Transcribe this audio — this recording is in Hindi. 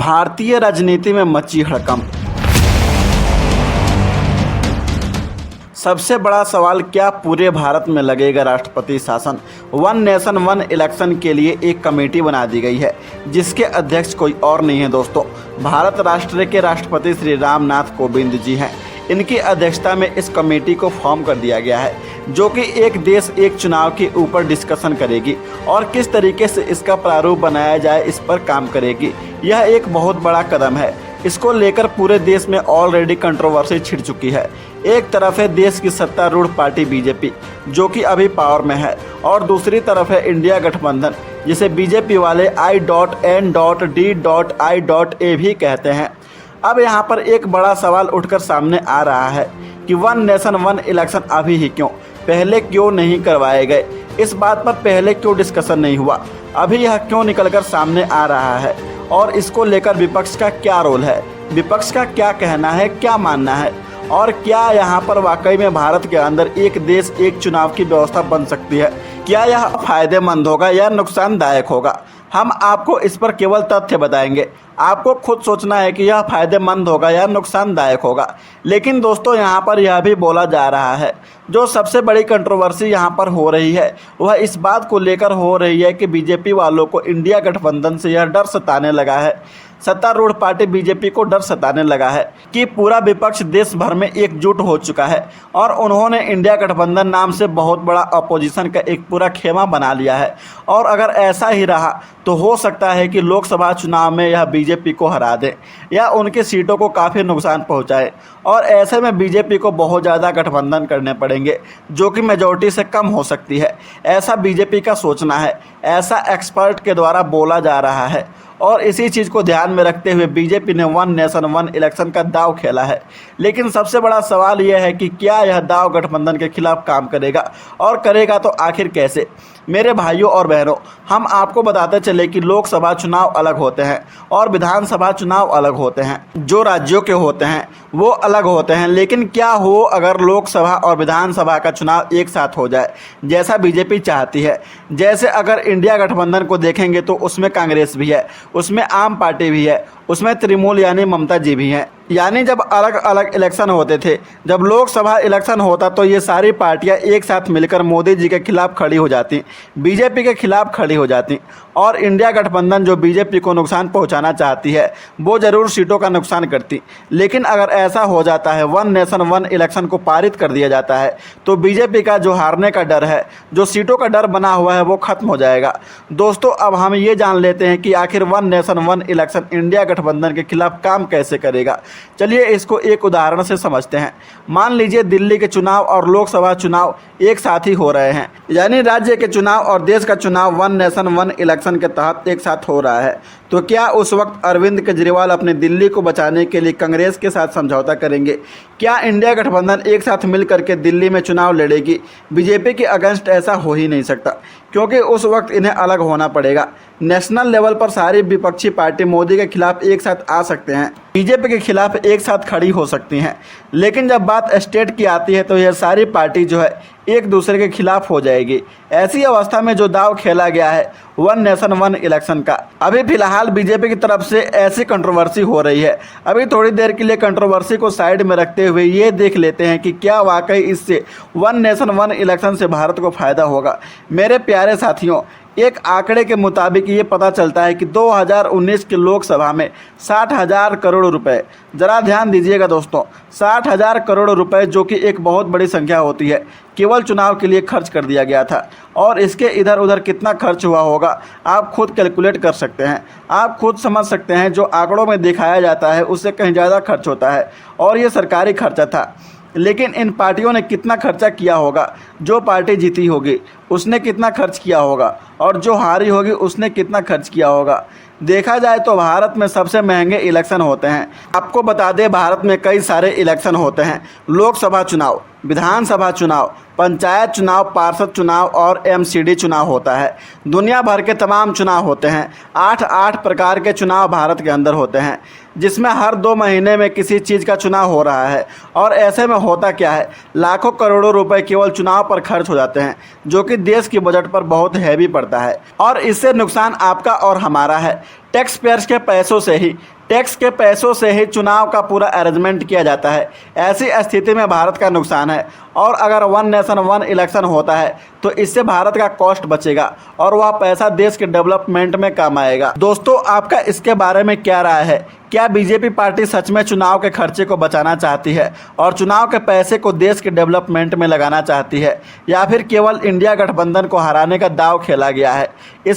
भारतीय राजनीति में मची हड़कंप। सबसे बड़ा सवाल, क्या पूरे भारत में लगेगा राष्ट्रपति शासन? वन नेशन वन इलेक्शन के लिए एक कमेटी बना दी गई है, जिसके अध्यक्ष कोई और नहीं है दोस्तों, भारत राष्ट्र के राष्ट्रपति श्री रामनाथ कोविंद जी हैं। इनकी अध्यक्षता में इस कमेटी को फॉर्म कर दिया गया है, जो कि एक देश एक चुनाव के ऊपर डिस्कशन करेगी और किस तरीके से इसका प्रारूप बनाया जाए, इस पर काम करेगी। यह एक बहुत बड़ा कदम है। इसको लेकर पूरे देश में ऑलरेडी कंट्रोवर्सी छिड़ चुकी है। एक तरफ है देश की सत्तारूढ़ पार्टी बीजेपी, जो कि अभी पावर में है, और दूसरी तरफ है इंडिया गठबंधन, जिसे बीजेपी वाले I.N.D.I.A भी कहते हैं। अब यहाँ पर एक बड़ा सवाल उठकर सामने आ रहा है कि वन नेशन वन इलेक्शन अभी ही क्यों, पहले क्यों नहीं करवाए गए? इस बात पर पहले क्यों डिस्कशन नहीं हुआ? अभी यह क्यों निकलकर सामने आ रहा है? और इसको लेकर विपक्ष का क्या रोल है, विपक्ष का क्या कहना है, क्या मानना है, और क्या यहाँ पर वाकई में भारत के अंदर एक देश एक चुनाव की व्यवस्था बन सकती है? क्या यह फायदेमंद होगा या नुकसानदायक होगा? हम आपको इस पर केवल तथ्य बताएंगे। आपको खुद सोचना है कि यह फायदेमंद होगा या नुकसानदायक होगा। लेकिन दोस्तों, यहाँ पर यह भी बोला जा रहा है, जो सबसे बड़ी कंट्रोवर्सी यहाँ पर हो रही है वह इस बात को लेकर हो रही है कि बीजेपी वालों को इंडिया गठबंधन से यह डर सताने लगा है, सत्तारूढ़ पार्टी बीजेपी को डर सताने लगा है कि पूरा विपक्ष देश भर में एकजुट हो चुका है और उन्होंने इंडिया गठबंधन नाम से बहुत बड़ा अपोजिशन का एक पूरा खेमा बना लिया है। और अगर ऐसा ही रहा तो हो सकता है कि लोकसभा चुनाव में यह बीजेपी को हरा दे या उनकी सीटों को काफ़ी नुकसान पहुंचाए, और ऐसे में बीजेपी को बहुत ज़्यादा गठबंधन करने पड़ेंगे, जो कि मेजॉरिटी से कम हो सकती है। ऐसा बीजेपी का सोचना है, ऐसा एक्सपर्ट के द्वारा बोला जा रहा है, और इसी चीज़ को ध्यान में रखते हुए बीजेपी ने वन नेशन वन इलेक्शन का दांव खेला है। लेकिन सबसे बड़ा सवाल यह है कि क्या यह दांव गठबंधन के खिलाफ काम करेगा, और करेगा तो आखिर कैसे? मेरे भाइयों और बहनों, हम आपको बताते चले कि लोकसभा चुनाव अलग होते हैं और विधानसभा चुनाव अलग होते हैं। जो राज्यों के होते हैं वो अलग होते हैं। लेकिन क्या हो अगर लोकसभा और विधानसभा का चुनाव एक साथ हो जाए, जैसा बीजेपी चाहती है? जैसे अगर इंडिया गठबंधन को देखेंगे तो उसमें कांग्रेस भी है, उसमें आम पार्टी भी है, उसमें तृणमूल यानी ममता जी भी हैं। यानी जब अलग अलग इलेक्शन होते थे, जब लोकसभा इलेक्शन होता तो ये सारी पार्टियां एक साथ मिलकर मोदी जी के खिलाफ खड़ी हो जाती, बीजेपी के खिलाफ खड़ी हो जाती, और इंडिया गठबंधन जो बीजेपी को नुकसान पहुंचाना चाहती है वो ज़रूर सीटों का नुकसान करती। लेकिन अगर ऐसा हो जाता है, वन नेशन वन इलेक्शन को पारित कर दिया जाता है, तो बीजेपी का जो हारने का डर है, जो सीटों का डर बना हुआ है, वो खत्म हो जाएगा। दोस्तों, अब हम ये जान लेते हैं कि आखिर one nation one election India गठबंधन के खिलाफ काम कैसे करेगा। चलिए इसको एक उदाहरण से समझते हैं। मान लीजिए दिल्ली के चुनाव और लोकसभा चुनाव एक साथ ही हो रहे हैं, यानी राज्य के चुनाव और देश का चुनाव वन नेशन वन इलेक्शन के तहत एक साथ हो रहा है। तो क्या उस वक्त अरविंद केजरीवाल अपने दिल्ली को बचाने के लिए कांग्रेस के साथ समझौता करेंगे? क्या इंडिया गठबंधन एक साथ मिल करके दिल्ली में चुनाव लड़ेगी? बीजेपी के अगेंस्ट ऐसा हो ही नहीं सकता, क्योंकि उस वक्त इन्हें अलग होना पड़ेगा। नेशनल लेवल पर सारी विपक्षी पार्टी मोदी के खिलाफ एक साथ आ सकते हैं, बीजेपी के खिलाफ एक साथ खड़ी हो सकती हैं। लेकिन जब बात स्टेट की आती है तो यह सारी पार्टी जो है एक दूसरे के खिलाफ हो जाएगी। ऐसी अवस्था में जो दांव खेला गया है वन नेशन वन इलेक्शन का, अभी फिलहाल बीजेपी की तरफ से ऐसी कंट्रोवर्सी हो रही है। अभी थोड़ी देर के लिए कंट्रोवर्सी को साइड में रखते हुए ये देख लेते हैं कि क्या वाकई इससे वन नेशन वन इलेक्शन से भारत को फायदा होगा। मेरे प्यारे साथियों, एक आंकड़े के मुताबिक ये पता चलता है कि 2019 के लोकसभा में 60,000 करोड़ रुपए, जरा ध्यान दीजिएगा दोस्तों, 60,000 करोड़ रुपए, जो कि एक बहुत बड़ी संख्या होती है, केवल चुनाव के लिए खर्च कर दिया गया था। और इसके इधर उधर कितना खर्च हुआ होगा आप खुद कैलकुलेट कर सकते हैं, आप खुद समझ सकते हैं। जो आंकड़ों में दिखाया जाता है उससे कहीं ज़्यादा खर्च होता है, और ये सरकारी खर्चा था। लेकिन इन पार्टियों ने कितना खर्चा किया होगा? जो पार्टी जीती होगी उसने कितना खर्च किया होगा, और जो हारी होगी उसने कितना खर्च किया होगा? देखा जाए तो भारत में सबसे महंगे इलेक्शन होते हैं। आपको बता दें, भारत में कई सारे इलेक्शन होते हैं, लोकसभा चुनाव, विधानसभा चुनाव, पंचायत चुनाव, पार्षद चुनाव और एमसीडी चुनाव होता है। दुनिया भर के तमाम चुनाव होते हैं। 8 प्रकार के चुनाव भारत के अंदर होते हैं, जिसमें हर 2 महीने में किसी चीज़ का चुनाव हो रहा है। और ऐसे में होता क्या है, लाखों करोड़ों रुपए केवल चुनाव पर खर्च हो जाते हैं, जो कि देश की बजट पर बहुत हैवी पड़ता है और इससे नुकसान आपका और हमारा है। टैक्स पेयर्स के पैसों से ही चुनाव का पूरा अरेंजमेंट किया जाता है। ऐसी स्थिति में भारत का नुकसान है। और अगर वन नेशन वन इलेक्शन होता है तो इससे भारत का कॉस्ट बचेगा और वह पैसा देश के डेवलपमेंट में काम आएगा। दोस्तों, आपका इसके बारे में क्या राय है? क्या बीजेपी पार्टी सच में चुनाव के खर्चे को बचाना चाहती है और चुनाव के पैसे को देश के डेवलपमेंट में लगाना चाहती है, या फिर केवल इंडिया गठबंधन को हराने का दांव खेला गया है? इस